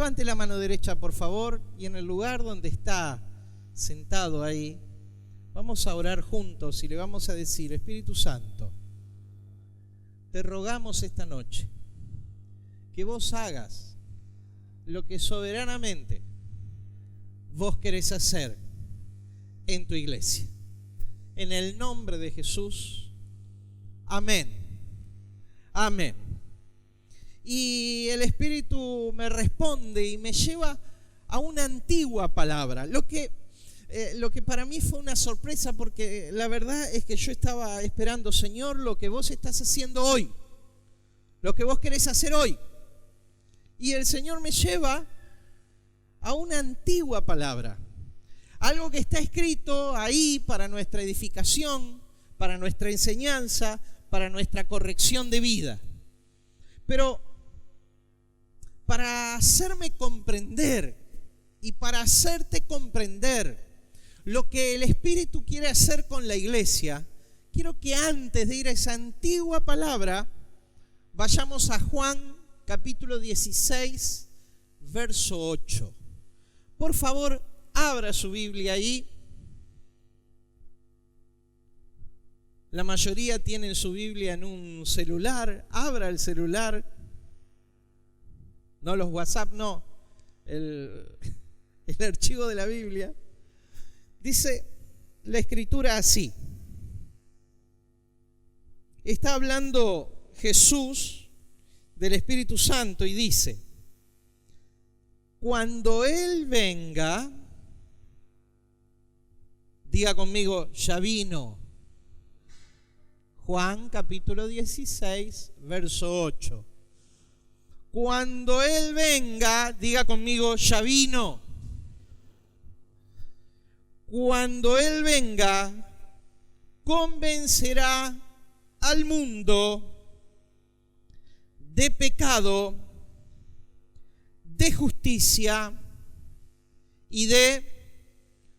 Levante la mano derecha, por favor, y en el lugar donde está sentado ahí, vamos a orar juntos y le vamos a decir: Espíritu Santo, te rogamos esta noche que vos hagas lo que soberanamente vos querés hacer en tu iglesia. En el nombre de Jesús, amén. Amén. Y el Espíritu me responde y me lleva a una antigua palabra, lo que para mí fue una sorpresa, porque la verdad es que yo estaba esperando: Señor, lo que vos estás haciendo hoy, lo que vos querés hacer hoy. Y el Señor me lleva a una antigua palabra, algo que está escrito ahí para nuestra edificación, para nuestra enseñanza, para nuestra corrección de vida. Pero para hacerme comprender y para hacerte comprender lo que el Espíritu quiere hacer con la iglesia, quiero que antes de ir a esa antigua palabra, vayamos a Juan capítulo 16, verso 8. Por favor, abra su Biblia ahí. La mayoría tienen su Biblia en un celular. Abra el celular. No los WhatsApp, no. El archivo de la Biblia. Dice la Escritura así. Está hablando Jesús del Espíritu Santo y dice: cuando Él venga, diga conmigo, ya vino. Juan capítulo 16, verso 8. Cuando Él venga, diga conmigo, ya vino. Cuando Él venga, convencerá al mundo de pecado, de justicia y de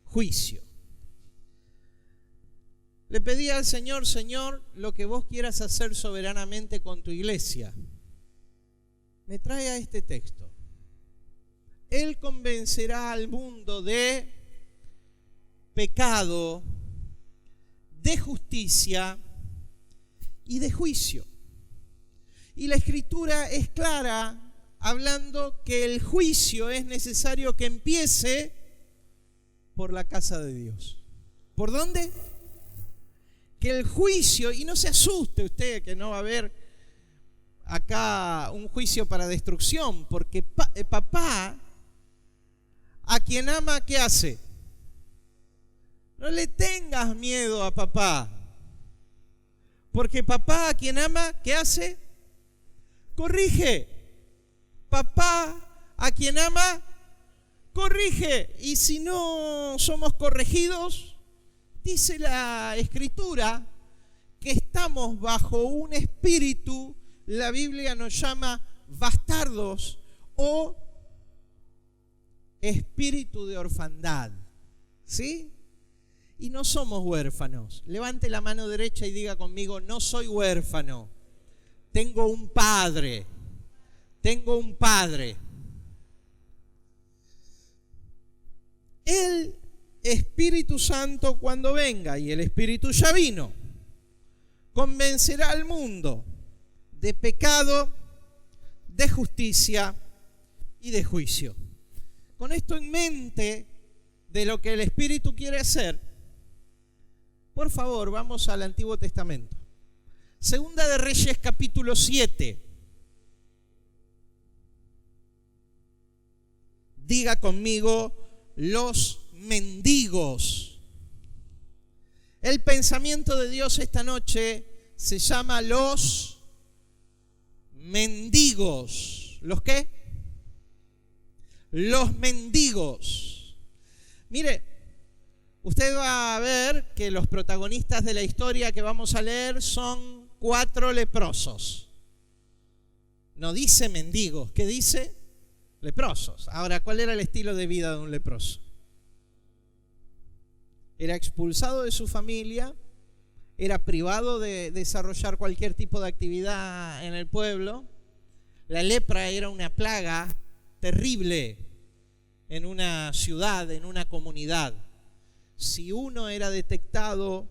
juicio. Le pedí al Señor: Señor, lo que vos quieras hacer soberanamente con tu iglesia, me trae a este texto. Él convencerá al mundo de pecado, de justicia y de juicio. Y la Escritura es clara, hablando que el juicio es necesario que empiece por la casa de Dios. ¿Por dónde? Que el juicio, y no se asuste usted que no va a haber acá un juicio para destrucción, porque papá, a quien ama, ¿qué hace? No le tengas miedo a papá, porque papá, a quien ama, ¿qué hace? Corrige. Papá, a quien ama, corrige. Y si no somos corregidos, dice la Escritura que estamos bajo un espíritu, la Biblia nos llama bastardos o espíritu de orfandad, ¿sí? Y no somos huérfanos. Levante la mano derecha y diga conmigo: no soy huérfano. Tengo un padre. Tengo un padre. El Espíritu Santo, cuando venga, y el Espíritu ya vino, convencerá al mundo de pecado, de justicia y de juicio. Con esto en mente, de lo que el Espíritu quiere hacer, por favor, vamos al Antiguo Testamento. Segunda de Reyes, capítulo 7. Diga conmigo: los mendigos. El pensamiento de Dios esta noche se llama los mendigos. ¿Los qué? Los mendigos. Mire, usted va a ver que los protagonistas de la historia que vamos a leer son 4 leprosos. No dice mendigos, ¿qué dice? Leprosos. Ahora, ¿cuál era el estilo de vida de un leproso? Era expulsado de su familia, era privado de desarrollar cualquier tipo de actividad en el pueblo. La lepra era una plaga terrible en una ciudad, en una comunidad. Si uno era detectado,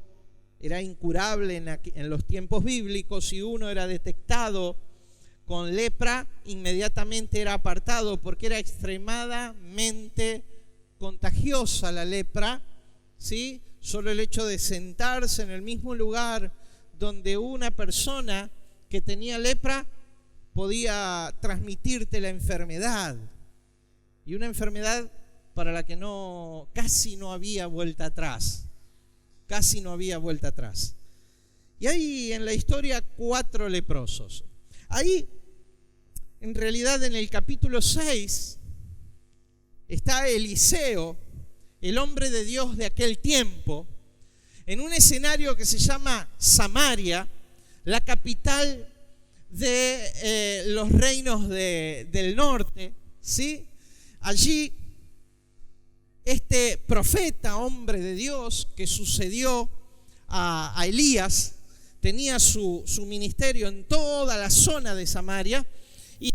era incurable en los tiempos bíblicos. Si uno era detectado con lepra, inmediatamente era apartado, porque era extremadamente contagiosa la lepra, ¿sí? Solo el hecho de sentarse en el mismo lugar donde una persona que tenía lepra podía transmitirte la enfermedad. Y una enfermedad para la que casi no había vuelta atrás. Casi no había vuelta atrás. Y hay en la historia 4 leprosos. Ahí, en realidad, en el capítulo 6, está Eliseo, el hombre de Dios de aquel tiempo, en un escenario que se llama Samaria, la capital de los reinos del norte, ¿sí? Allí, este profeta, hombre de Dios, que sucedió a Elías, tenía su ministerio en toda la zona de Samaria y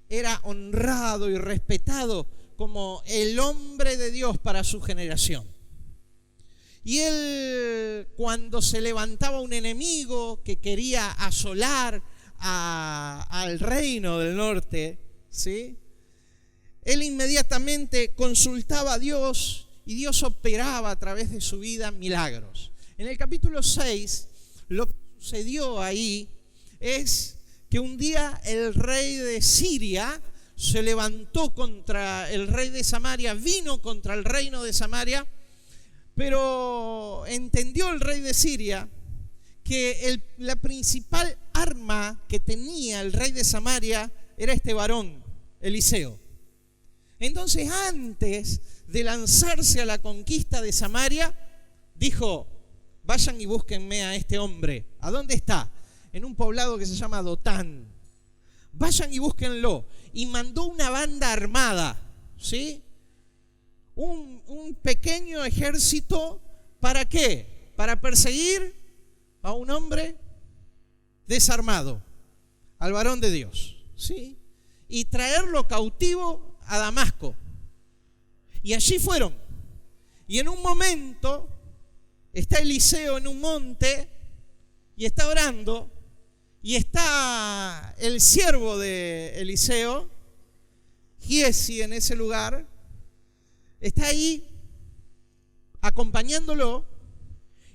era honrado y respetado como el hombre de Dios para su generación. Y él, cuando se levantaba un enemigo que quería asolar al reino del norte, ¿sí?, él inmediatamente consultaba a Dios y Dios operaba a través de su vida milagros. En el capítulo 6, lo que sucedió ahí es que un día el rey de Siria se levantó contra el rey de Samaria, vino contra el reino de Samaria, pero entendió el rey de Siria que la principal arma que tenía el rey de Samaria era este varón, Eliseo. Entonces, antes de lanzarse a la conquista de Samaria, dijo: vayan y búsquenme a este hombre. ¿A dónde está? En un poblado que se llama Dotán. Vayan y búsquenlo. Y mandó una banda armada, ¿sí? Un pequeño ejército, ¿para qué? Para perseguir a un hombre desarmado, al varón de Dios, ¿sí? Y traerlo cautivo a Damasco. Y allí fueron. Y en un momento está Eliseo en un monte y está orando, y está el siervo de Eliseo, Giesi, en ese lugar, está ahí acompañándolo,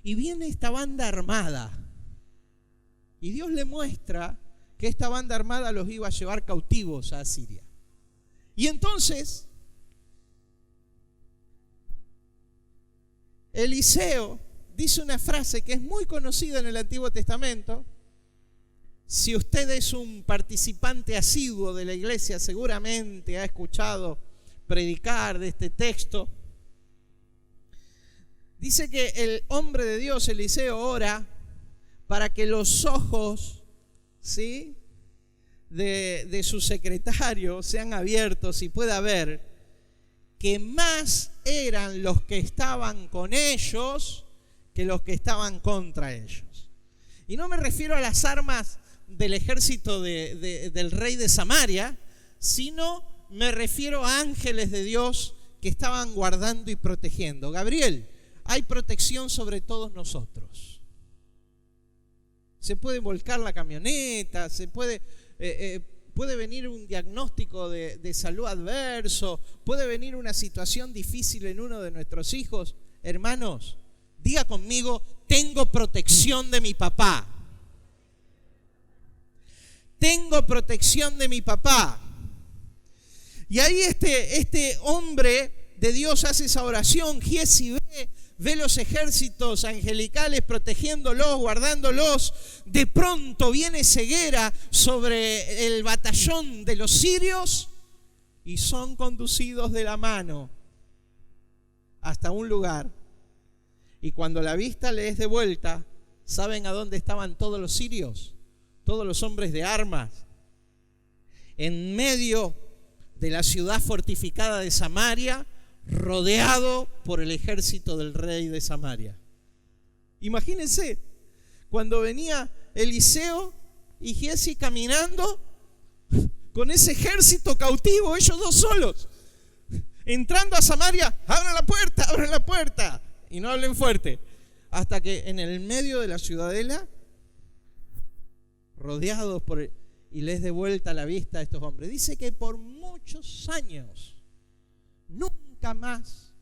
y viene esta banda armada. Y Dios le muestra que esta banda armada los iba a llevar cautivos a Siria. Y entonces Eliseo dice una frase que es muy conocida en el Antiguo Testamento. Si usted es un participante asiduo de la iglesia, seguramente ha escuchado predicar de este texto. Dice que el hombre de Dios, Eliseo, ora para que los ojos, ¿sí?, de su secretario sean abiertos y pueda ver que más eran los que estaban con ellos que los que estaban contra ellos. Y no me refiero a las armas del ejército del rey de Samaria, sino me refiero a ángeles de Dios que estaban guardando y protegiendo. Gabriel, hay protección sobre todos nosotros. Se puede volcar la camioneta, puede venir un diagnóstico de salud adverso, puede venir una situación difícil en uno de nuestros hijos. Hermanos, diga conmigo: tengo protección de mi papá. Tengo protección de mi papá. Y ahí este hombre de Dios hace esa oración. Giesi ve los ejércitos angelicales protegiéndolos, guardándolos. De pronto viene ceguera sobre el batallón de los sirios y son conducidos de la mano hasta un lugar. Y cuando la vista le es de vuelta, ¿saben a dónde estaban todos los sirios? Todos los hombres de armas. En medio de la ciudad fortificada de Samaria, rodeado por el ejército del rey de Samaria. Imagínense, cuando venía Eliseo y Giesi caminando, con ese ejército cautivo, ellos dos solos. Entrando a Samaria, abran la puerta. Y no hablen fuerte. Hasta que en el medio de la ciudadela, rodeados y les de vuelta la vista a estos hombres. Dice que por muchos años, nunca más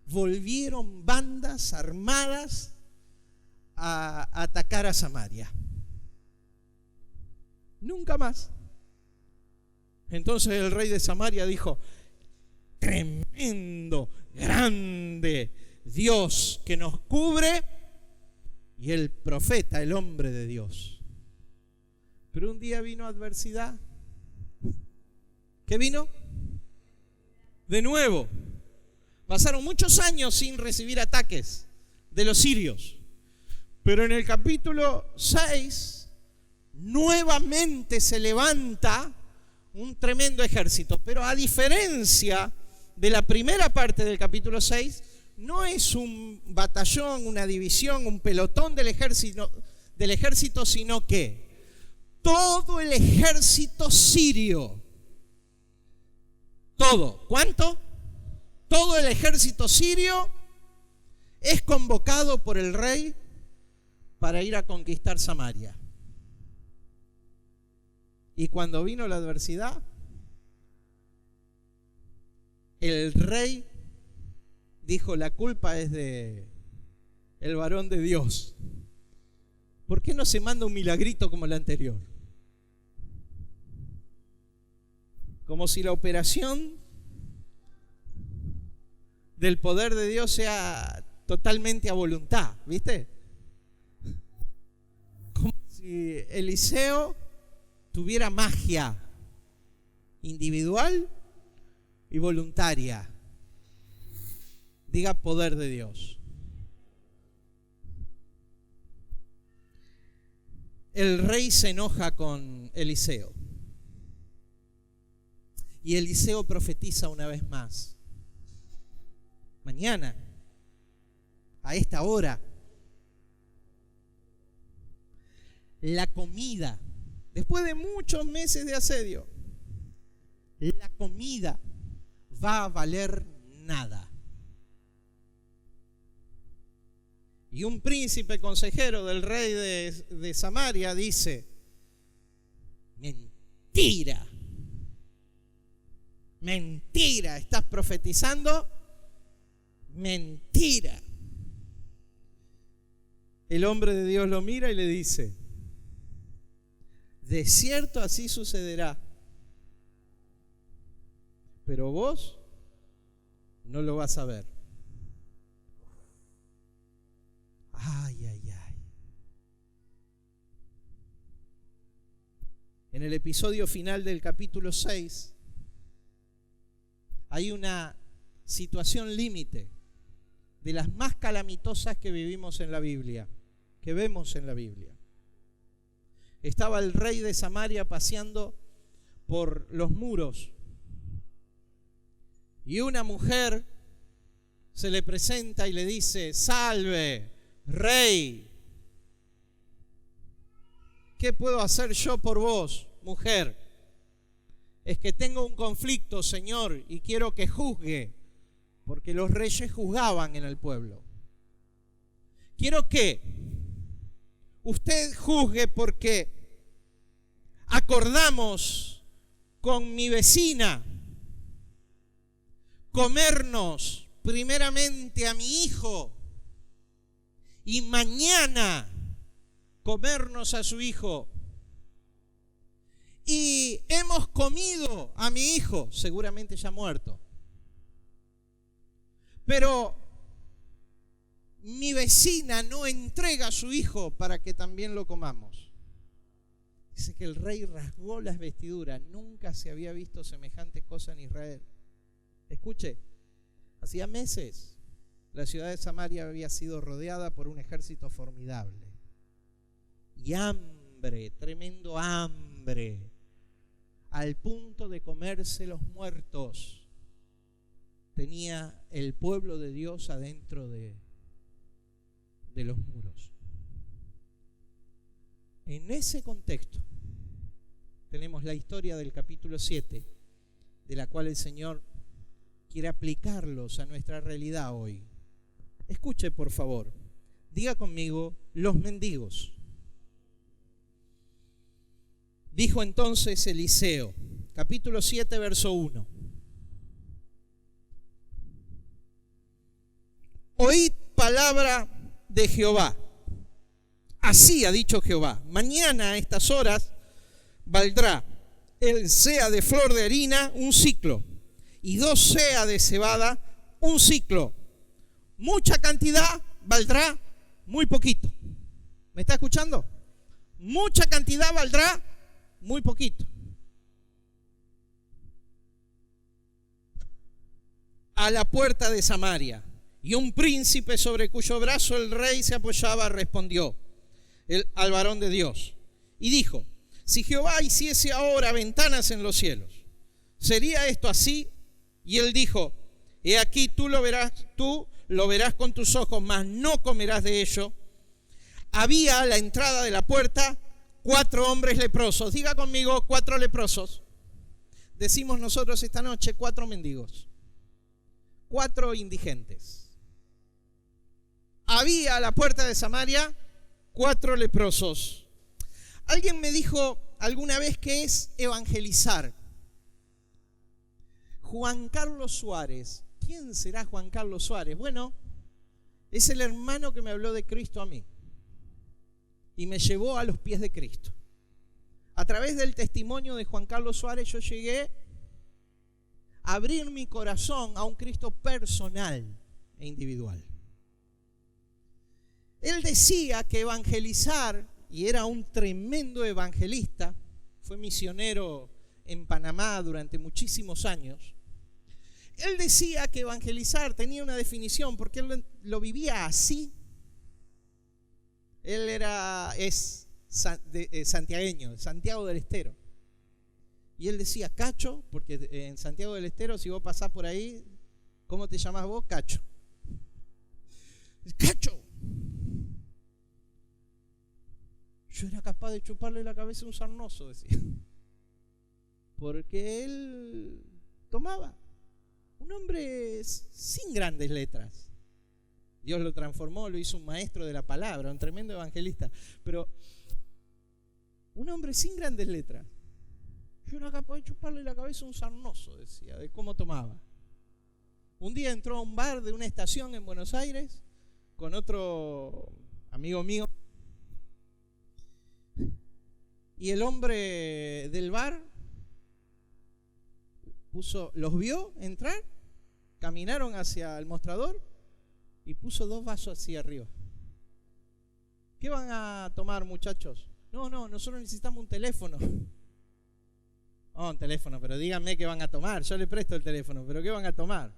volvieron bandas armadas a atacar a Samaria. Nunca más. Entonces el rey de Samaria dijo: tremendo, grande Dios que nos cubre, y el profeta, el hombre de Dios. Pero un día vino adversidad. ¿Qué vino? De nuevo. Pasaron muchos años sin recibir ataques de los sirios. Pero en el capítulo 6, nuevamente se levanta un tremendo ejército. Pero a diferencia de la primera parte del capítulo 6, no es un batallón, una división, un pelotón del ejército, sino que todo el ejército sirio, todo, ¿cuánto? Todo el ejército sirio es convocado por el rey para ir a conquistar Samaria. Y cuando vino la adversidad, el rey dijo: la culpa es de el varón de Dios. ¿Por qué no se manda un milagrito como la anterior? Como si la operación del poder de Dios sea totalmente a voluntad, ¿viste? Como si Eliseo tuviera magia individual y voluntaria. Diga: poder de Dios. El rey se enoja con Eliseo. Y Eliseo profetiza una vez más. Mañana, a esta hora, la comida, después de muchos meses de asedio, la comida va a valer nada. Y un príncipe consejero del rey de Samaria dice: mentira, mentira, estás profetizando, mentira. El hombre de Dios lo mira y le dice: de cierto así sucederá, pero vos no lo vas a ver. Ay, ay, ay. En el episodio final del capítulo 6 hay una situación límite de las más calamitosas que vivimos en la Biblia, que vemos en la Biblia. Estaba el rey de Samaria paseando por los muros y una mujer se le presenta y le dice: salve, rey, ¿qué puedo hacer yo por vos, mujer? Es que tengo un conflicto, Señor, y quiero que juzgue, porque los reyes juzgaban en el pueblo. Quiero que usted juzgue porque acordamos con mi vecina comernos primeramente a mi hijo y mañana comernos a su hijo. Y hemos comido a mi hijo, seguramente ya muerto. Pero mi vecina no entrega a su hijo para que también lo comamos. Dice que el rey rasgó las vestiduras. Nunca se había visto semejante cosa en Israel. Escuche, hacía meses la ciudad de Samaria había sido rodeada por un ejército formidable. Y hambre, tremendo hambre, al punto de comerse los muertos, tenía el pueblo de Dios adentro de los muros. En ese contexto, tenemos la historia del capítulo 7, de la cual el Señor quiere aplicarlos a nuestra realidad hoy. Escuche, por favor. Diga conmigo, los mendigos. Dijo entonces Eliseo, capítulo 7, verso 1. Oíd palabra de Jehová. Así ha dicho Jehová, mañana a estas horas valdrá el sea de flor de harina un ciclo y 2 sea de cebada un ciclo. Mucha cantidad valdrá muy poquito. ¿Me está escuchando? Mucha cantidad valdrá muy poquito. A la puerta de Samaria, y un príncipe sobre cuyo brazo el rey se apoyaba respondió al varón de Dios y dijo: si Jehová hiciese ahora ventanas en los cielos, ¿sería esto así? Y él dijo: he aquí tú lo verás con tus ojos, mas no comerás de ello. Había a la entrada de la puerta 4 hombres leprosos. Diga conmigo, 4 leprosos. Decimos nosotros esta noche 4 mendigos, 4 indigentes. Había a la puerta de Samaria 4 leprosos. Alguien me dijo alguna vez que es evangelizar. Juan Carlos Suárez. ¿Quién será Juan Carlos Suárez? Bueno, es el hermano que me habló de Cristo a mí y me llevó a los pies de Cristo. A través del testimonio de Juan Carlos Suárez yo llegué a abrir mi corazón a un Cristo personal e individual. Él decía que evangelizar, y era un tremendo evangelista, fue misionero en Panamá durante muchísimos años. Él decía que evangelizar tenía una definición porque él lo vivía así. Él es santiagueño, de Santiago del Estero. Y él decía Cacho, porque en Santiago del Estero, si vos pasás por ahí, ¿cómo te llamás vos? Cacho. ¡Cacho! Yo era capaz de chuparle la cabeza a un sarnoso, decía. Porque él tomaba. Un hombre sin grandes letras. Dios lo transformó, lo hizo un maestro de la palabra, un tremendo evangelista. Pero un hombre sin grandes letras. Yo era capaz de chuparle la cabeza a un sarnoso, decía, de cómo tomaba. Un día entró a un bar de una estación en Buenos Aires con otro amigo mío. Y el hombre del bar los vio entrar, caminaron hacia el mostrador y puso 2 vasos hacia arriba. ¿Qué van a tomar, muchachos? No, nosotros necesitamos un teléfono. Oh, un teléfono, pero díganme qué van a tomar. Yo le presto el teléfono, pero ¿qué van a tomar?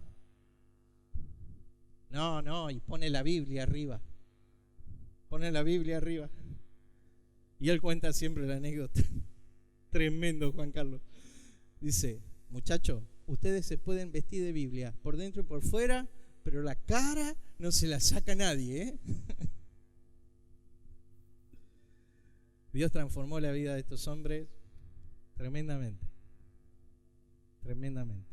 No, y pone la Biblia arriba. Pone la Biblia arriba. Y él cuenta siempre la anécdota. Tremendo, Juan Carlos. Dice: muchachos, ustedes se pueden vestir de Biblia por dentro y por fuera, pero la cara no se la saca nadie, ¿eh? Dios transformó la vida de estos hombres tremendamente. Tremendamente.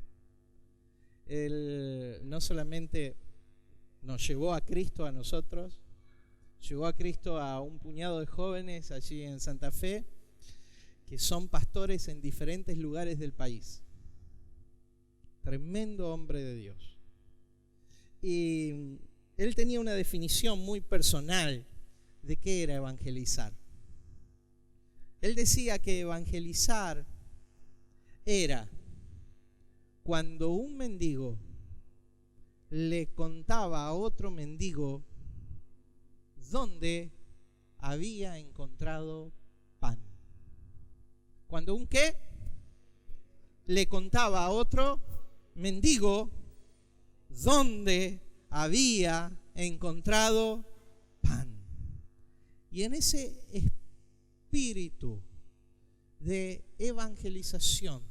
Él no solamente nos llevó a Cristo a nosotros, llevó a Cristo a un puñado de jóvenes allí en Santa Fe que son pastores en diferentes lugares del país. Tremendo hombre de Dios. Y él tenía una definición muy personal de qué era evangelizar. Él decía que evangelizar era cuando un mendigo le contaba a otro mendigo dónde había encontrado pan. Cuando un ¿qué? Le contaba a otro mendigo dónde había encontrado pan. Y en ese espíritu de evangelización,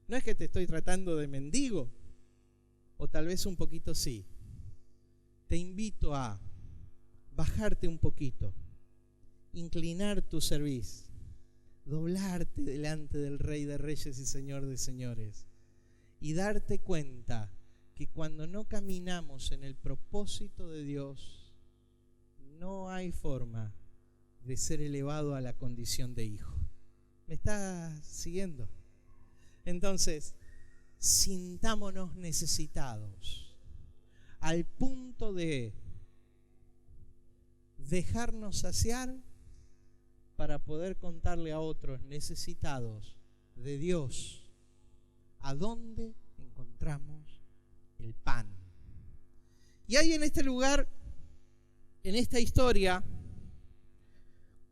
no es que te estoy tratando de mendigo, o tal vez un poquito sí, te invito a bajarte un poquito, inclinar tu cerviz, doblarte delante del Rey de Reyes y Señor de Señores y darte cuenta que cuando no caminamos en el propósito de Dios, no hay forma de ser elevado a la condición de hijo. ¿Me estás siguiendo? Entonces, sintámonos necesitados al punto de dejarnos saciar para poder contarle a otros necesitados de Dios a dónde encontramos el pan. Y hay en este lugar, en esta historia,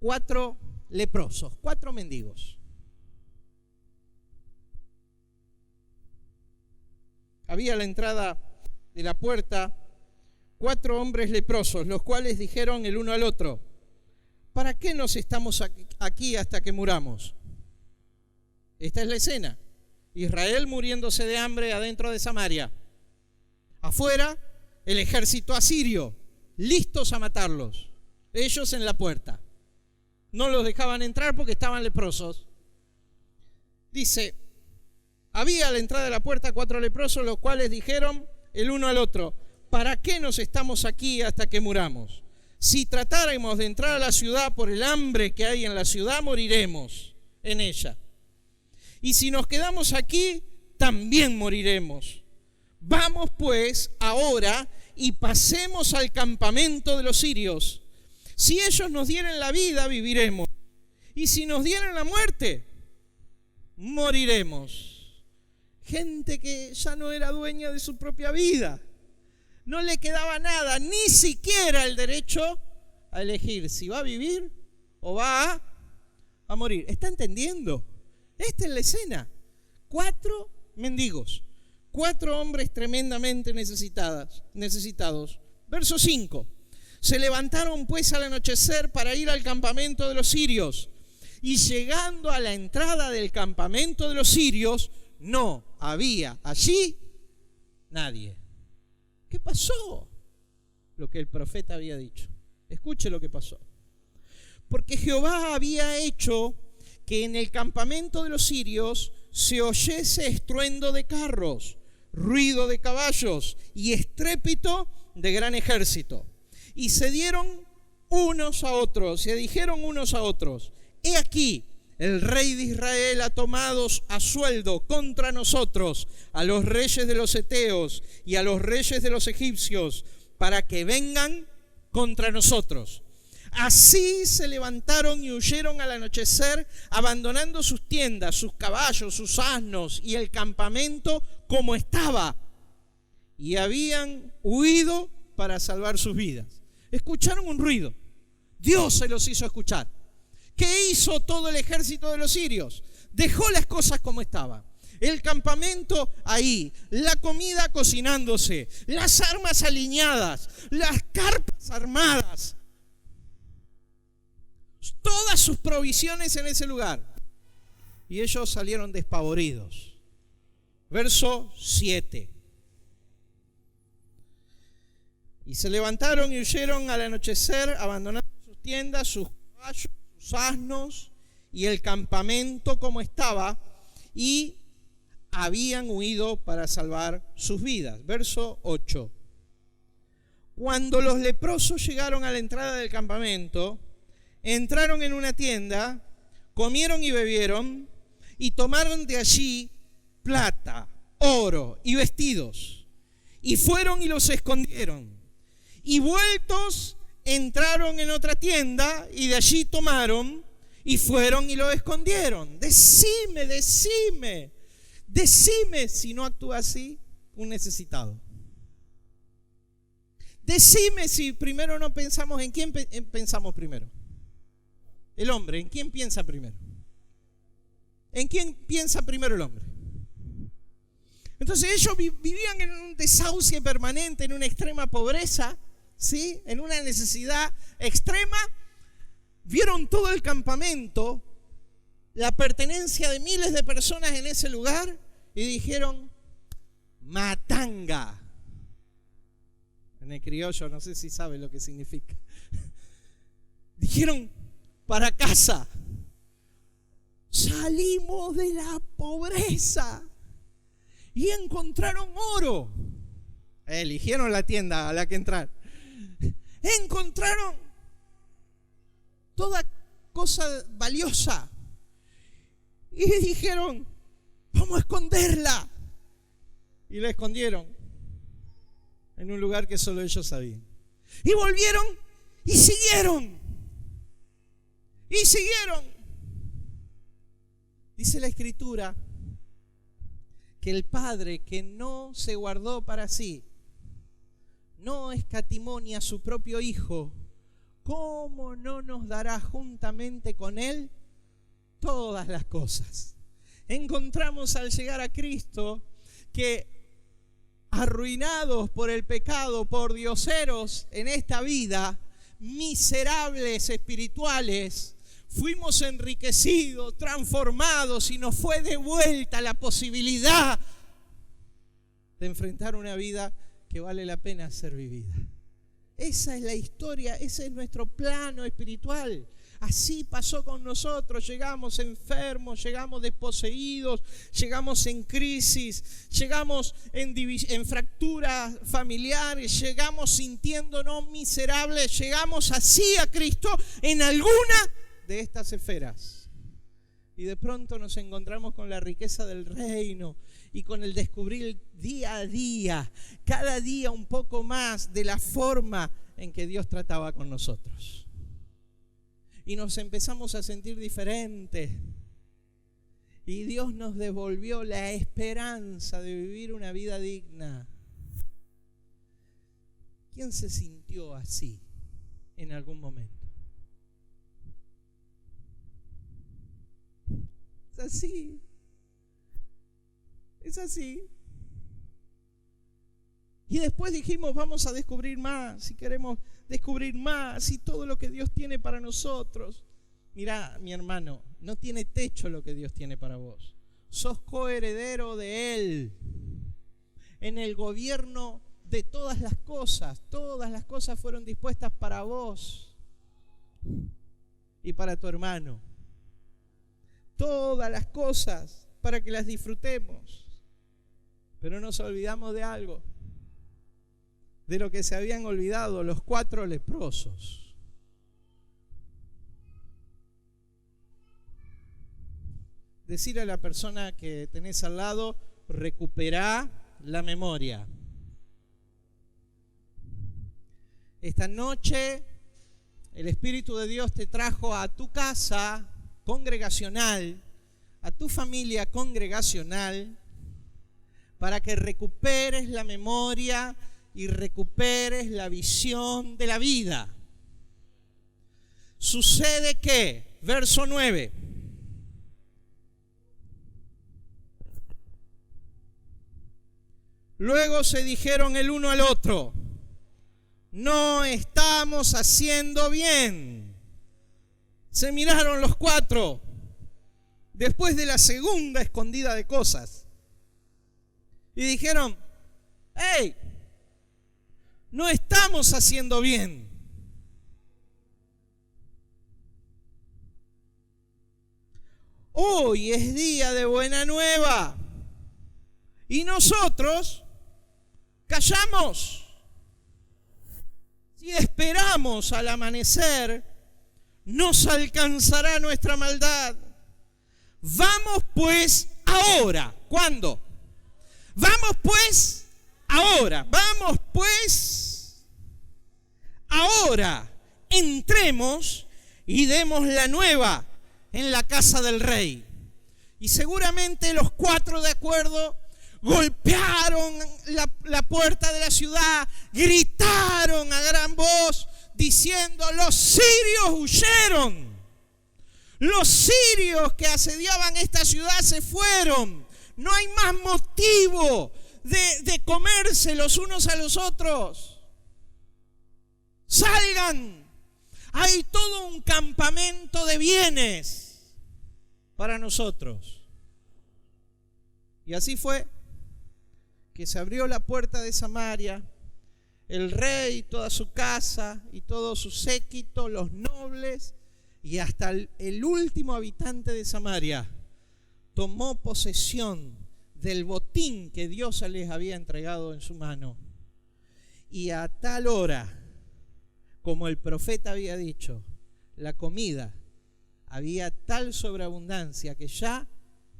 4 leprosos, 4 mendigos. Había a la entrada de la puerta 4 hombres leprosos, los cuales dijeron el uno al otro: ¿para qué nos estamos aquí hasta que muramos? Esta es la escena. Israel muriéndose de hambre adentro de Samaria. Afuera, el ejército asirio, listos a matarlos. Ellos en la puerta. No los dejaban entrar porque estaban leprosos. Dice, había a la entrada de la puerta 4 leprosos, los cuales dijeron el uno al otro: ¿para qué nos estamos aquí hasta que muramos? Si tratáramos de entrar a la ciudad por el hambre que hay en la ciudad, moriremos en ella. Y si nos quedamos aquí, también moriremos. Vamos pues ahora y pasemos al campamento de los sirios. Si ellos nos dieren la vida, viviremos. Y si nos dieren la muerte, moriremos. Gente que ya no era dueña de su propia vida. No le quedaba nada, ni siquiera el derecho a elegir si va a vivir o va a morir. ¿Está entendiendo? Esta es la escena. 4 mendigos, 4 hombres tremendamente necesitados. Verso 5. Se levantaron pues al anochecer para ir al campamento de los sirios. Y llegando a la entrada del campamento de los sirios, no había allí nadie. ¿Qué pasó? Lo que el profeta había dicho. Escuche lo que pasó. Porque Jehová había hecho que en el campamento de los sirios se oyese estruendo de carros, ruido de caballos y estrépito de gran ejército. Y se dieron unos a otros, se dijeron unos a otros: he aquí, el rey de Israel ha tomado a sueldo contra nosotros a los reyes de los heteos y a los reyes de los egipcios, para que vengan contra nosotros. Así se levantaron y huyeron al anochecer, abandonando sus tiendas, sus caballos, sus asnos y el campamento como estaba. Y habían huido para salvar sus vidas. Escucharon un ruido. Dios se los hizo escuchar. ¿Qué hizo todo el ejército de los sirios? Dejó las cosas como estaban. El campamento ahí, la comida cocinándose, las armas alineadas, las carpas armadas, todas sus provisiones en ese lugar. Y ellos salieron despavoridos. Verso 7. Y se levantaron y huyeron al anochecer, abandonando sus tiendas, sus caballos, sus asnos y el campamento como estaba, y habían huido para salvar sus vidas. Verso 8. Cuando los leprosos llegaron a la entrada del campamento, entraron en una tienda, comieron y bebieron, y tomaron de allí plata, oro y vestidos, y fueron y los escondieron. Y vueltos, entraron en otra tienda, y de allí tomaron, y fueron y lo escondieron. Decime si no actúa así un necesitado. Decime si primero no pensamos en quién pensamos primero. El hombre, ¿en quién piensa primero? ¿En quién piensa primero el hombre? Entonces ellos vivían en un desahucio permanente, en una extrema pobreza, ¿sí? En una necesidad extrema. Vieron todo el campamento, la pertenencia de miles de personas en ese lugar, y dijeron: matanga. En el criollo, no sé si sabe lo que significa. Dijeron: para casa. salimos de la pobreza y encontraron oro. Eligieron la tienda a la que entrar. Encontraron toda cosa valiosa y dijeron, vamos a esconderla. Y la escondieron en un lugar que solo ellos sabían. Y volvieron y siguieron. Y siguieron. Dice la Escritura que el Padre que no se guardó para sí, no escatimó ni a su propio Hijo, ¿cómo no nos dará juntamente con Él todas las cosas? Encontramos al llegar a Cristo que, arruinados por el pecado, por dioseros en esta vida, miserables espirituales, fuimos enriquecidos, transformados y nos fue devuelta la posibilidad de enfrentar una vida que vale la pena ser vivida. Esa es la historia, ese es nuestro plano espiritual. Así pasó con nosotros, llegamos enfermos, llegamos desposeídos, llegamos en crisis, llegamos en fracturas familiares, llegamos sintiéndonos miserables, llegamos así a Cristo en alguna de estas esferas. Y de pronto nos encontramos con la riqueza del reino y con el descubrir día a día, cada día un poco más de la forma en que Dios trataba con nosotros. Y nos empezamos a sentir diferentes. Y Dios nos devolvió la esperanza de vivir una vida digna. ¿Quién se sintió así en algún momento? Es así. Es así. Y después dijimos, vamos a descubrir más, si queremos descubrir más y todo lo que Dios tiene para nosotros. Mirá, mi hermano, no tiene techo lo que Dios tiene para vos. Sos coheredero de Él. En el gobierno de todas las cosas fueron dispuestas para vos y para tu hermano. Todas las cosas para que las disfrutemos. Pero nos olvidamos de algo, de lo que se habían olvidado los 4 leprosos. Decirle a la persona que tenés al lado, recuperá la memoria. Esta noche el Espíritu de Dios te trajo a tu casa congregacional, a tu familia congregacional, para que recuperes la memoria y recuperes la visión de la vida. Sucede que, verso 9, luego se dijeron el uno al otro, no estamos haciendo bien. Se miraron los 4 después de la segunda escondida de cosas y dijeron, hey, no estamos haciendo bien. Hoy es día de buena nueva y nosotros callamos. Si esperamos al amanecer, nos alcanzará nuestra maldad. Vamos pues ahora. ¿Cuándo? Vamos pues ahora. Vamos pues ahora. Entremos y demos la nueva en la casa del rey. Y seguramente los 4 de acuerdo golpearon la puerta de la ciudad, gritaron a gran voz diciendo, los sirios huyeron. Los sirios que asediaban esta ciudad se fueron. No hay más motivo de comerse los unos a los otros. Salgan. Hay todo un campamento de bienes para nosotros. Y así fue que se abrió la puerta de Samaria. El rey, toda su casa y todo su séquito, los nobles y hasta el último habitante de Samaria tomó posesión del botín que Dios les había entregado en su mano. Y a tal hora, como el profeta había dicho, la comida había tal sobreabundancia que ya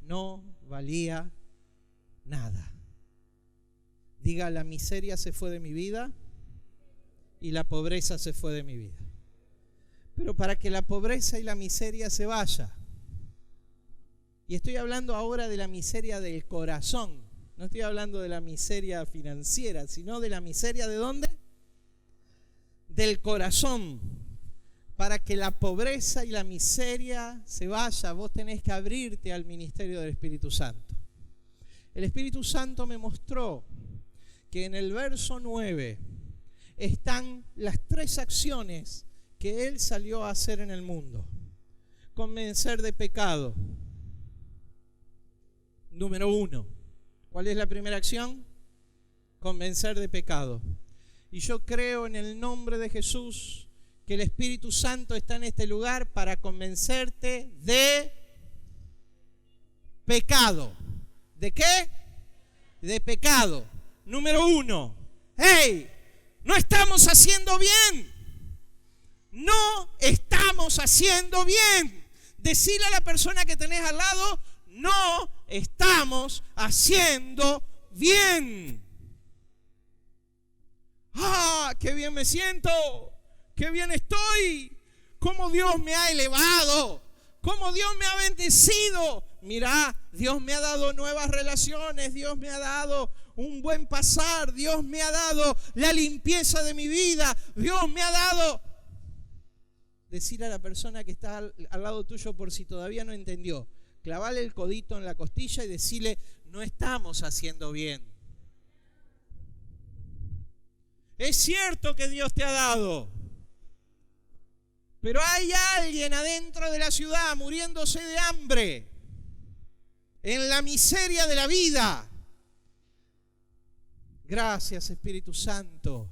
no valía nada. Diga, la miseria se fue de mi vida y la pobreza se fue de mi vida. Pero para que la pobreza y la miseria se vaya, y estoy hablando ahora de la miseria del corazón, no estoy hablando de la miseria financiera, sino de la miseria ¿de dónde? Del corazón. Para que la pobreza y la miseria se vaya, vos tenés que abrirte al ministerio del Espíritu Santo. El Espíritu Santo me mostró que en el verso 9 están las 3 acciones que Él salió a hacer en el mundo. Convencer de pecado. Número 1. ¿Cuál es la primera acción? Convencer de pecado. Y yo creo en el nombre de Jesús que el Espíritu Santo está en este lugar para convencerte de pecado. ¿De qué? De pecado. Número 1. ¡Hey! No estamos haciendo bien. No estamos haciendo bien. Decile a la persona que tenés al lado, no estamos haciendo bien. ¡Ah! ¡Qué bien me siento! ¡Qué bien estoy! ¡Cómo Dios me ha elevado! ¡Cómo Dios me ha bendecido! Mirá, Dios me ha dado nuevas relaciones, Dios me ha dado un buen pasar, Dios me ha dado la limpieza de mi vida, Dios me ha dado... Decirle a la persona que está al lado tuyo, por si todavía no entendió, clavale el codito en la costilla y decirle, no estamos haciendo bien. Es cierto que Dios te ha dado, pero hay alguien adentro de la ciudad muriéndose de hambre, en la miseria de la vida. Gracias, Espíritu Santo,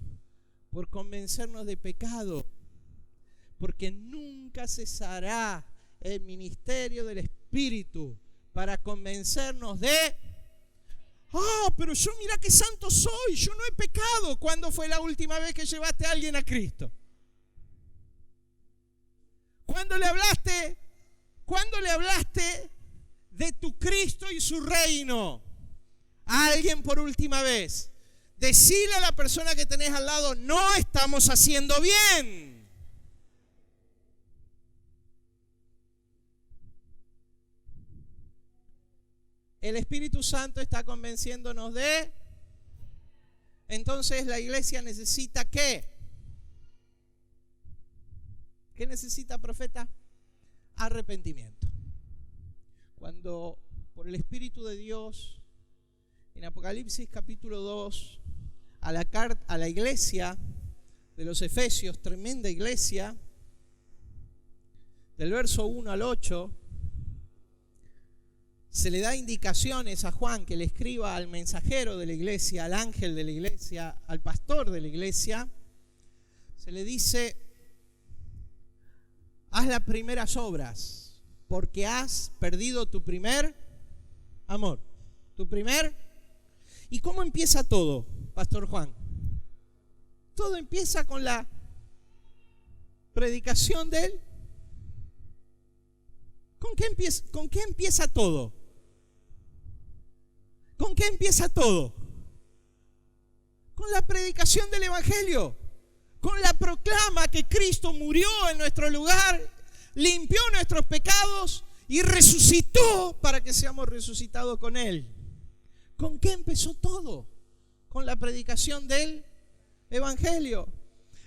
por convencernos de pecado, porque nunca cesará el ministerio del Espíritu para convencernos de pero yo mira qué santo soy, yo no he pecado. ¿Cuándo fue la última vez que llevaste a alguien a Cristo? ¿Cuándo le hablaste de tu Cristo y su reino a alguien por última vez? Decile a la persona que tenés al lado, no estamos haciendo bien. El Espíritu Santo está convenciéndonos de... Entonces la iglesia necesita ¿qué? ¿Qué necesita, profeta? Arrepentimiento. Cuando por el Espíritu de Dios, en Apocalipsis capítulo 2, a la iglesia de los Efesios, tremenda iglesia, del verso 1 al 8, se le da indicaciones a Juan que le escriba al mensajero de la iglesia, al ángel de la iglesia, al pastor de la iglesia. Se le dice, haz las primeras obras, porque has perdido tu primer amor. ¿Y cómo empieza todo, Pastor Juan? Todo empieza con la predicación de él. ¿Con qué empieza todo? ¿Con qué empieza todo? Con la predicación del Evangelio, con la proclama que Cristo murió en nuestro lugar, limpió nuestros pecados y resucitó para que seamos resucitados con Él. ¿Con qué empezó todo? Con la predicación del Evangelio.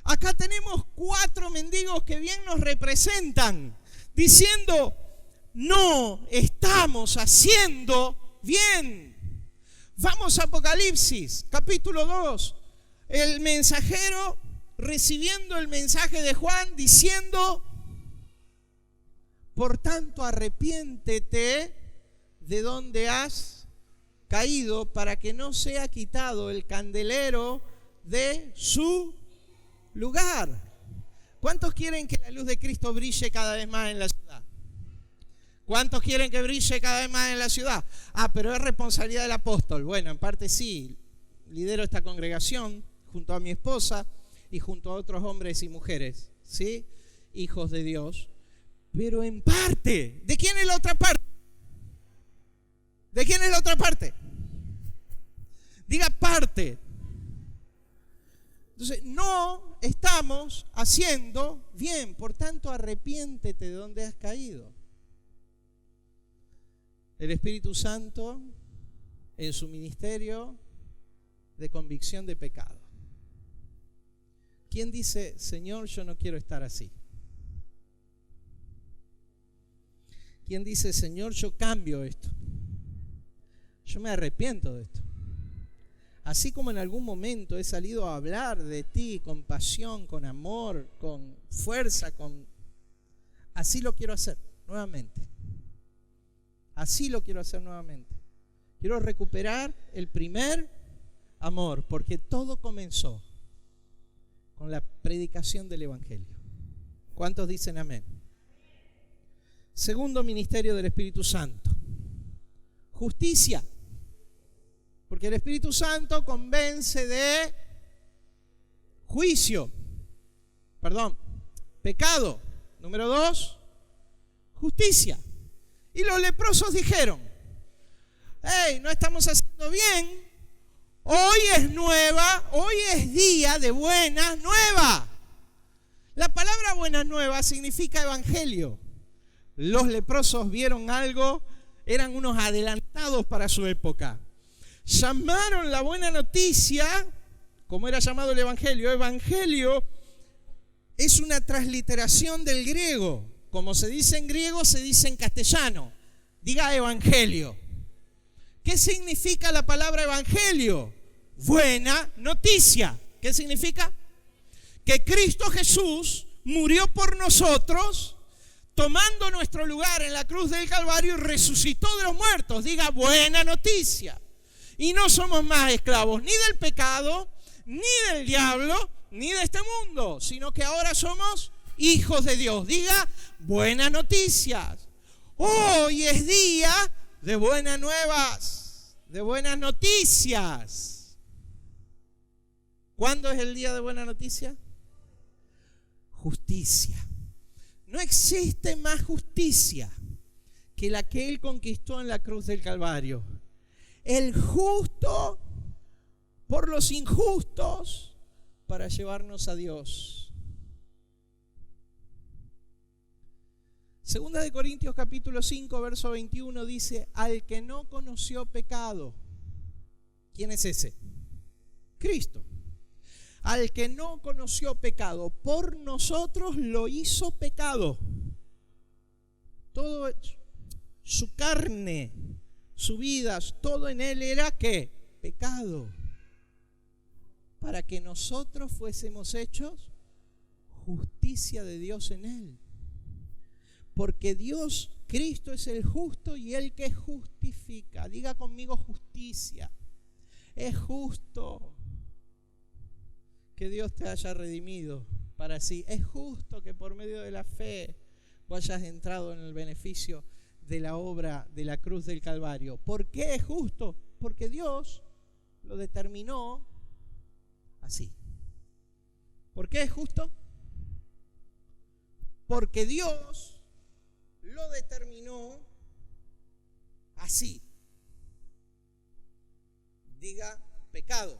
Acá tenemos 4 mendigos que bien nos representan, diciendo, no estamos haciendo bien. Vamos a Apocalipsis, capítulo 2. El mensajero recibiendo el mensaje de Juan diciendo, por tanto arrepiéntete de donde has caído para que no sea quitado el candelero de su lugar. ¿Cuántos quieren que la luz de Cristo brille cada vez más en la ciudad? ¿Cuántos quieren que brille cada vez más en la ciudad? Pero es responsabilidad del apóstol. Bueno, en parte sí. Lidero esta congregación junto a mi esposa y junto a otros hombres y mujeres, ¿sí? Hijos de Dios. Pero en parte, ¿de quién es la otra parte? ¿De quién es la otra parte? Diga parte. Entonces, no estamos haciendo bien, por tanto, arrepiéntete de donde has caído. El Espíritu Santo en su ministerio de convicción de pecado. ¿Quién dice, Señor, yo no quiero estar así? ¿Quién dice, Señor, yo cambio esto? Yo me arrepiento de esto. Así como en algún momento he salido a hablar de ti con pasión, con amor, con fuerza, así lo quiero hacer nuevamente. Así lo quiero hacer nuevamente. Quiero recuperar el primer amor, porque todo comenzó con la predicación del Evangelio. ¿Cuántos dicen amén? Segundo ministerio del Espíritu Santo. Justicia. Porque el Espíritu Santo convence de juicio. Pecado. Número 2, justicia. Y los leprosos dijeron, hey, no estamos haciendo bien. Hoy es día de buenas nuevas. La palabra buenas nuevas significa evangelio. Los leprosos vieron algo, eran unos adelantados para su época. Llamaron la buena noticia, como era llamado el evangelio. Evangelio es una transliteración del griego. Como se dice en griego, se dice en castellano. Diga evangelio. ¿Qué significa la palabra evangelio? Buena noticia. ¿Qué significa? Que Cristo Jesús murió por nosotros, tomando nuestro lugar en la cruz del Calvario y resucitó de los muertos. Diga buena noticia. Y no somos más esclavos ni del pecado, ni del diablo, ni de este mundo, sino que ahora somos hijos de Dios. Diga buenas noticias. Hoy es día de buenas nuevas, de buenas noticias. ¿Cuándo es el día de buena noticia? Justicia. No existe más justicia que la que Él conquistó en la cruz del Calvario. El justo por los injustos para llevarnos a Dios. Segunda de Corintios capítulo 5 verso 21 dice, al que no conoció pecado. ¿Quién es ese? Cristo. Al que no conoció pecado, por nosotros lo hizo pecado. Todo su carne, su vida, todo en él era ¿qué? Pecado. Para que nosotros fuésemos hechos justicia de Dios en él. Porque Dios, Cristo es el justo y el que justifica. Diga conmigo justicia. Es justo que Dios te haya redimido para sí. Es justo que por medio de la fe vos hayas entrado en el beneficio de la obra de la cruz del Calvario. ¿Por qué es justo? Porque Dios lo determinó así. ¿Por qué es justo? Porque Dios lo determinó así. Diga pecado.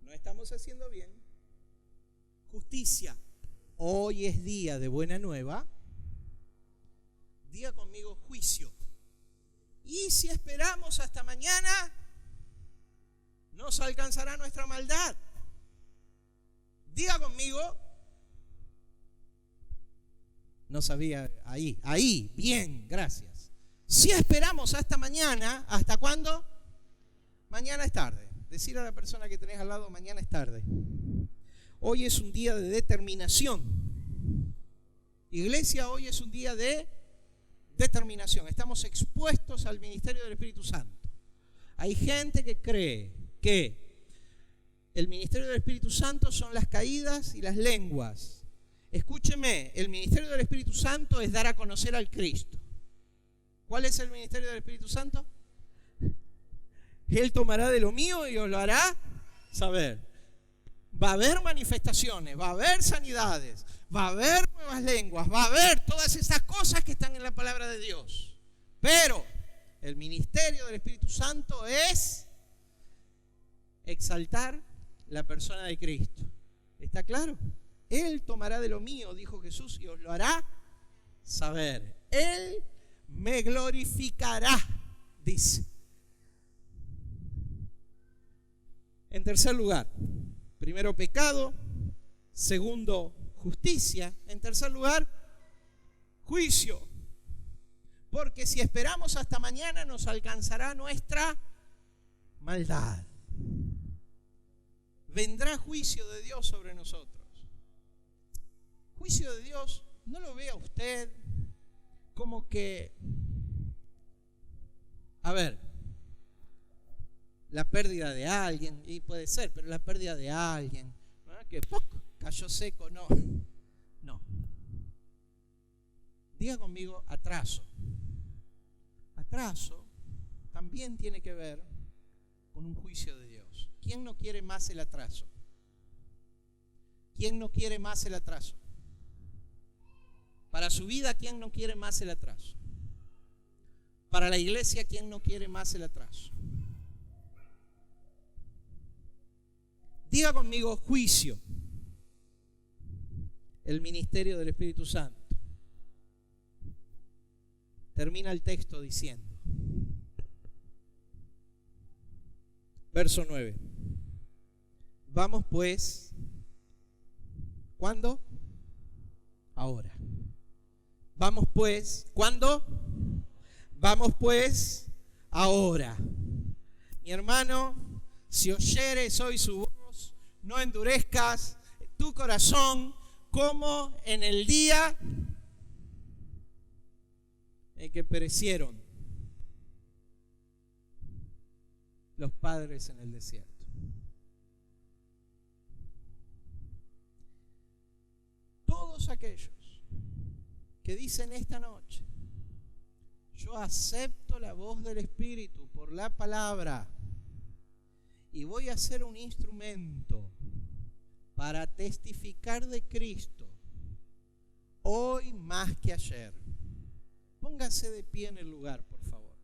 No estamos haciendo bien. Justicia. Hoy es día de buena nueva. Diga conmigo juicio. Y si esperamos hasta mañana, nos alcanzará nuestra maldad. Diga conmigo. No sabía, ahí, bien, gracias. Si esperamos hasta mañana, ¿hasta cuándo? Mañana es tarde. Decir a la persona que tenés al lado, mañana es tarde. Hoy es un día de determinación. Iglesia, hoy es un día de determinación. Estamos expuestos al ministerio del Espíritu Santo. Hay gente que cree que el ministerio del Espíritu Santo son las caídas y las lenguas. Escúcheme, el ministerio del Espíritu Santo es dar a conocer al Cristo. ¿Cuál es el ministerio del Espíritu Santo? Él tomará de lo mío y os lo hará saber. Va a haber manifestaciones, va a haber sanidades, va a haber nuevas lenguas, va a haber todas esas cosas que están en la palabra de Dios. Pero el ministerio del Espíritu Santo es exaltar la persona de Cristo. ¿Está claro? Él tomará de lo mío, dijo Jesús, y os lo hará saber. Él me glorificará, dice. En tercer lugar, primero pecado, segundo justicia, en tercer lugar juicio. Porque si esperamos hasta mañana nos alcanzará nuestra maldad. Vendrá juicio de Dios sobre nosotros. Juicio de Dios, no lo vea usted como que, a ver, la pérdida de alguien, y puede ser, pero la pérdida de alguien, ¿no? Que ¡puc! Cayó seco, no. Diga conmigo atraso. Atraso también tiene que ver con un juicio de Dios. ¿Quién no quiere más el atraso? ¿Quién no quiere más el atraso? Para su vida, ¿quién no quiere más el atraso? Para la iglesia, ¿quién no quiere más el atraso? Diga conmigo juicio. El ministerio del Espíritu Santo. Termina el texto diciendo, verso 9. Vamos pues, ¿cuándo? Ahora. Vamos pues, ¿cuándo? Vamos pues, ahora. Mi hermano, si oyeres hoy su voz, no endurezcas tu corazón como en el día en que perecieron los padres en el desierto. Todos aquellos que dicen esta noche, yo acepto la voz del Espíritu por la palabra y voy a ser un instrumento para testificar de Cristo hoy más que ayer. Póngase de pie en el lugar, por favor.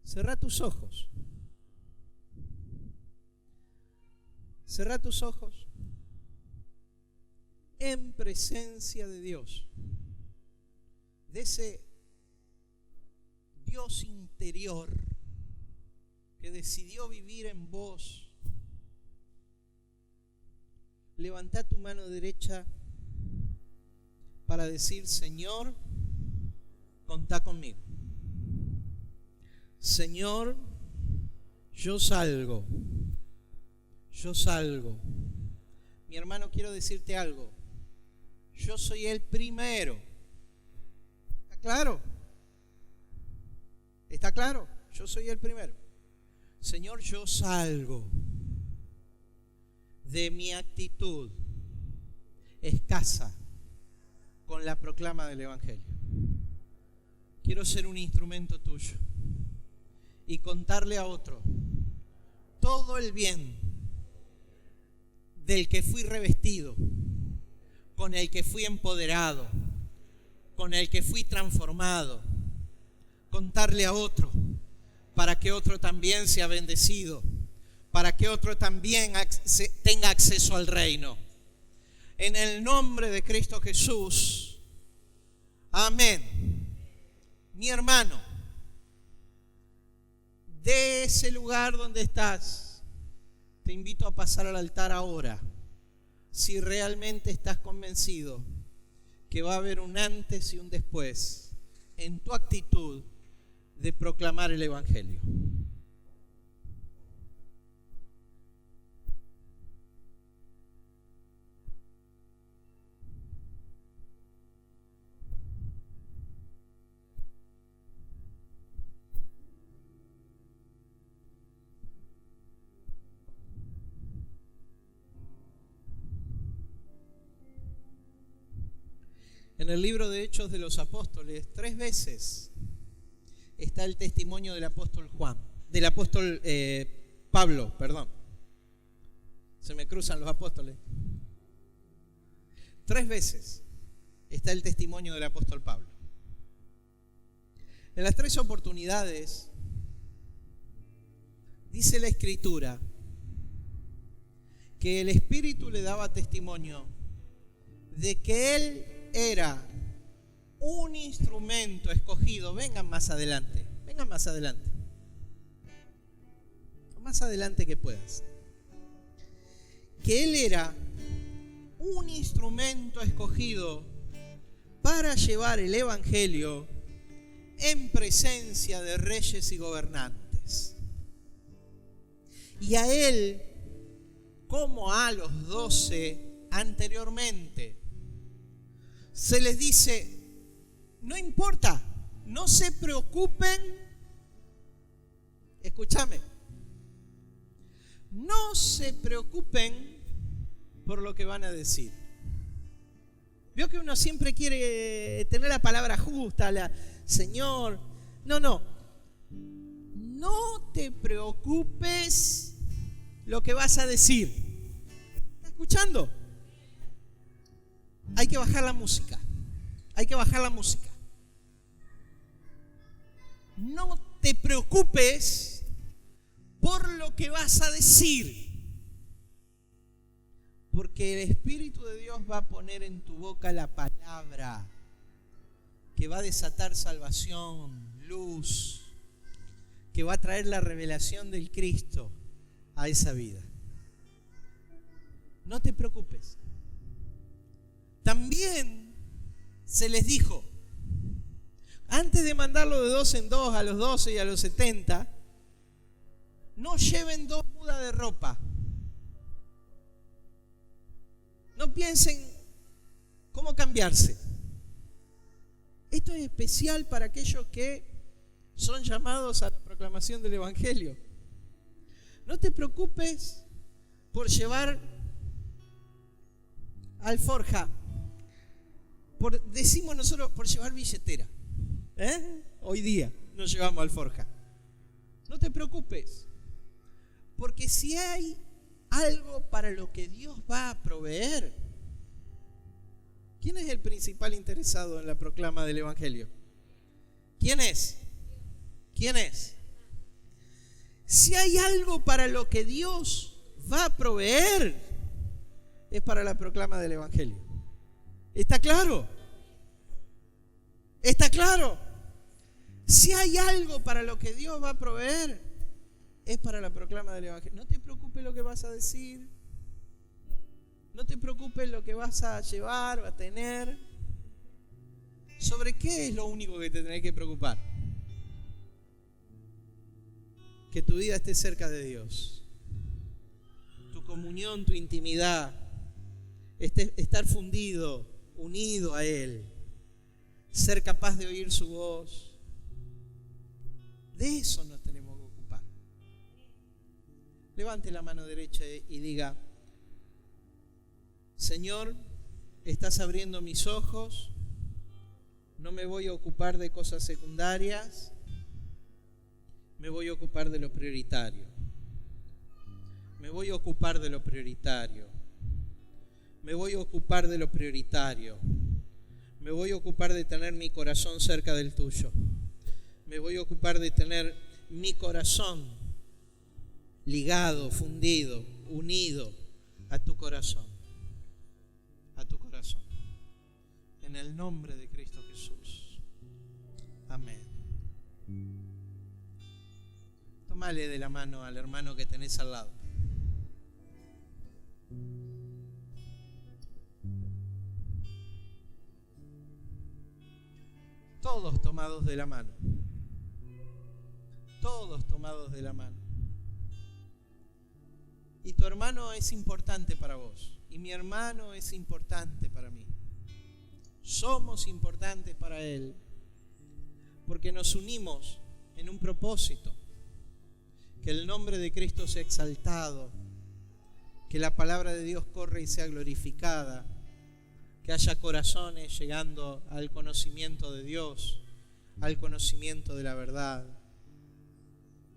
Cerrá tus ojos. Cerrá tus ojos en presencia de Dios, de ese Dios interior que decidió vivir en vos. Levantá tu mano derecha para decir, Señor, contá conmigo. Señor, yo salgo. Yo salgo. Mi hermano, quiero decirte algo. Yo soy el primero. ¿Está claro? ¿Está claro? Yo soy el primero. Señor, yo salgo de mi actitud escasa con la proclama del Evangelio. Quiero ser un instrumento tuyo y contarle a otro todo el bien del que fui revestido, con el que fui empoderado, con el que fui transformado. Contarle a otro para que otro también sea bendecido, para que otro también tenga acceso al reino. En el nombre de Cristo Jesús. Amén. Mi hermano, de ese lugar donde estás, te invito a pasar al altar ahora, si realmente estás convencido que va a haber un antes y un después en tu actitud de proclamar el Evangelio. En el libro de Hechos de los Apóstoles, 3 veces está el testimonio del apóstol Pablo, perdón. Se me cruzan los apóstoles. 3 veces está el testimonio del apóstol Pablo. En las 3 oportunidades dice la Escritura que el Espíritu le daba testimonio de que él era un instrumento escogido. Vengan más adelante que puedas. Que él era un instrumento escogido para llevar el Evangelio en presencia de reyes y gobernantes. Y a él, como a los 12 anteriormente, se les dice: no importa, no se preocupen, escúchame, no se preocupen por lo que van a decir. Veo que uno siempre quiere tener la palabra justa, Señor, no te preocupes lo que vas a decir. ¿Estás escuchando? Hay que bajar la música. No te preocupes por lo que vas a decir. Porque el Espíritu de Dios va a poner en tu boca la palabra que va a desatar salvación, luz, que va a traer la revelación del Cristo a esa vida. No te preocupes. También se les dijo, antes de mandarlo de 2 en 2 a los 12 y a los 70, no lleven 2 mudas de ropa. No piensen cómo cambiarse. Esto es especial para aquellos que son llamados a la proclamación del Evangelio. No te preocupes por llevar alforja. Decimos nosotros por llevar billetera. Hoy día no llevamos alforja. No te preocupes, porque si hay algo para lo que Dios va a proveer, ¿quién es el principal interesado en la proclama del Evangelio? ¿Quién es? Si hay algo para lo que Dios va a proveer, es para la proclama del Evangelio. ¿Está claro? Si hay algo para lo que Dios va a proveer, es para la proclama del Evangelio. No te preocupes lo que vas a decir. No te preocupes lo que vas a llevar, a tener. ¿Sobre qué es lo único que te tenés que preocupar? Que tu vida esté cerca de Dios. Tu comunión, tu intimidad, estar fundido, unido a Él. Ser capaz de oír su voz. De eso nos tenemos que ocupar. Levante la mano derecha y diga: Señor, estás abriendo mis ojos. No me voy a ocupar de cosas secundarias. Me voy a ocupar de lo prioritario. Me voy a ocupar de lo prioritario. Me voy a ocupar de lo prioritario. Me voy a ocupar de tener mi corazón cerca del tuyo. Me voy a ocupar de tener mi corazón ligado, fundido, unido a tu corazón. A tu corazón. En el nombre de Cristo Jesús. Amén. Tómale de la mano al hermano que tenés al lado. Todos tomados de la mano. Todos tomados de la mano. Y tu hermano es importante para vos. Y mi hermano es importante para mí. Somos importantes para él. Porque nos unimos en un propósito. Que el nombre de Cristo sea exaltado. Que la palabra de Dios corra y sea glorificada. que haya corazones llegando al conocimiento de Dios, al conocimiento de la verdad.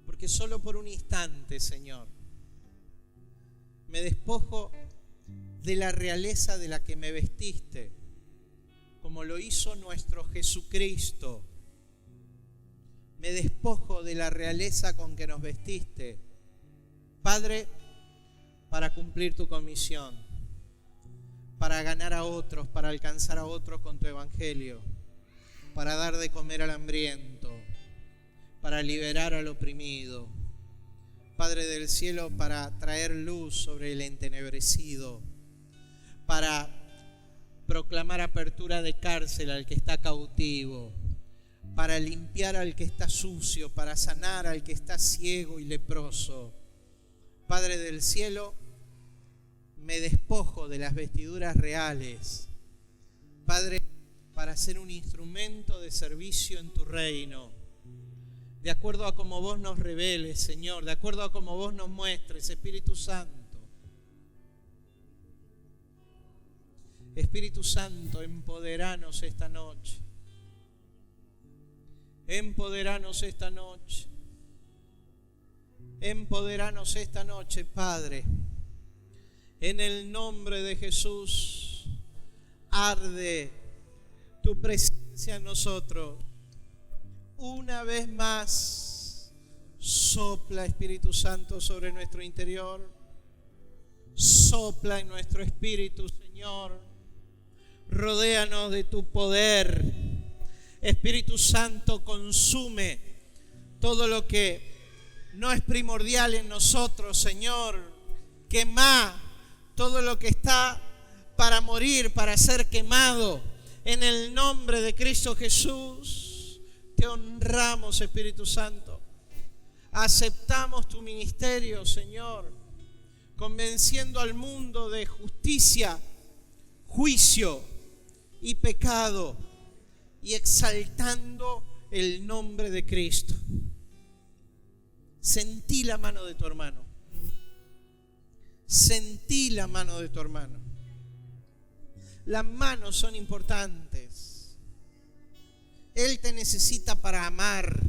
Porque solo por un instante, Señor, me despojo de la realeza de la que me vestiste, como lo hizo nuestro Jesucristo. Me despojo de la realeza con que nos vestiste, Padre, para cumplir tu comisión, para ganar a otros, para alcanzar a otros con tu evangelio, para dar de comer al hambriento, para liberar al oprimido. Padre del cielo, para traer luz sobre el entenebrecido, para proclamar apertura de cárcel al que está cautivo, para limpiar al que está sucio, para sanar al que está ciego y leproso. Padre del cielo, me despojo de las vestiduras reales, Padre, para ser un instrumento de servicio en tu reino, de acuerdo a como vos nos reveles, Señor, de acuerdo a como vos nos muestres, Espíritu Santo. Espíritu Santo, empoderanos esta noche. Empoderanos esta noche. Empoderanos esta noche, Padre. En el nombre de Jesús, arde tu presencia en nosotros. Una vez más, sopla, Espíritu Santo, sobre nuestro interior. Sopla en nuestro espíritu, Señor. Rodéanos de tu poder. Espíritu Santo, consume todo lo que no es primordial en nosotros, Señor. Quema todo lo que está para morir, para ser quemado. En el nombre de Cristo Jesús, te honramos, Espíritu Santo. Aceptamos tu ministerio, Señor, convenciendo al mundo de justicia, juicio y pecado, y exaltando el nombre de Cristo. Sentí la mano de tu hermano. Sentí la mano de tu hermano. Las manos son importantes. Él te necesita para amar.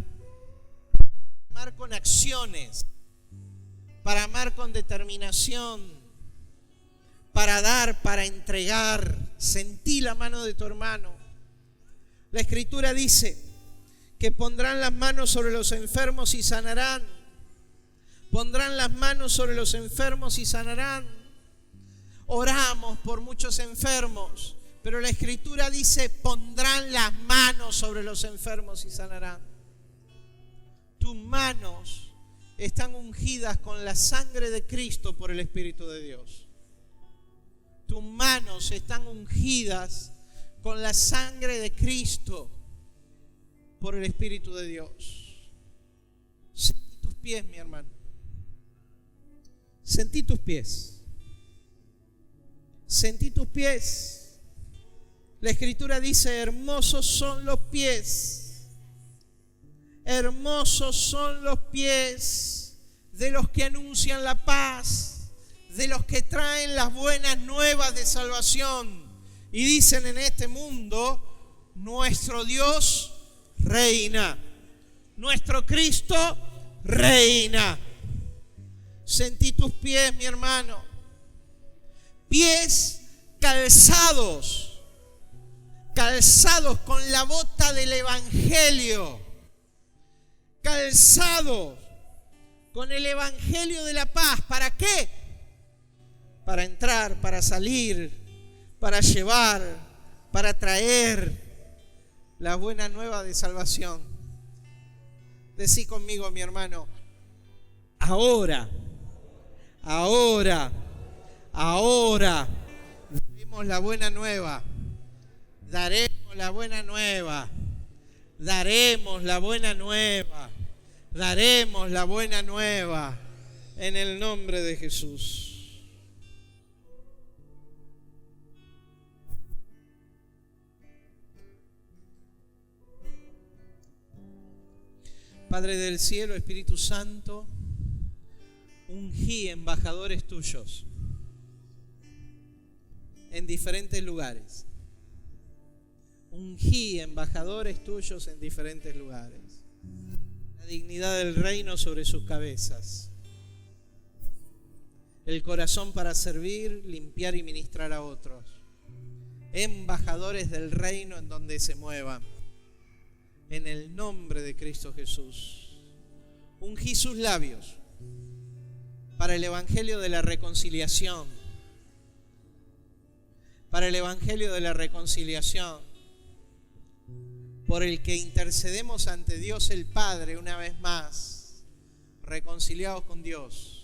Amar con acciones. Para amar con determinación. Para dar, para entregar. Sentí la mano de tu hermano. La Escritura dice que pondrán las manos sobre los enfermos y sanarán. Pondrán las manos sobre los enfermos y sanarán. Oramos por muchos enfermos, pero la Escritura dice, pondrán las manos sobre los enfermos y sanarán. Tus manos están ungidas con la sangre de Cristo por el Espíritu de Dios. Tus manos están ungidas con la sangre de Cristo por el Espíritu de Dios. Sentí tus pies, mi hermano. Sentí tus pies. Sentí tus pies. La Escritura dice, hermosos son los pies. Hermosos son los pies de los que anuncian la paz, de los que traen las buenas nuevas de salvación. Y dicen en este mundo, nuestro Dios reina. Nuestro Cristo reina. Sentí tus pies, mi hermano. Pies calzados. Calzados con la bota del Evangelio. Calzados con el Evangelio de la paz. ¿Para qué? Para entrar, para salir, para llevar, para traer la buena nueva de salvación. Decí conmigo, mi hermano, ahora daremos la buena nueva, daremos la buena nueva, daremos la buena nueva, daremos la buena nueva, en el nombre de Jesús. Padre del cielo, Espíritu Santo, ungí embajadores tuyos en diferentes lugares. Ungí embajadores tuyos en diferentes lugares. La dignidad del reino sobre sus cabezas. El corazón para servir, limpiar y ministrar a otros. Embajadores del reino en donde se muevan. En el nombre de Cristo Jesús. Ungí sus labios para el evangelio de la reconciliación. Para el evangelio de la reconciliación. Por el que intercedemos ante Dios el Padre una vez más, reconciliados con Dios.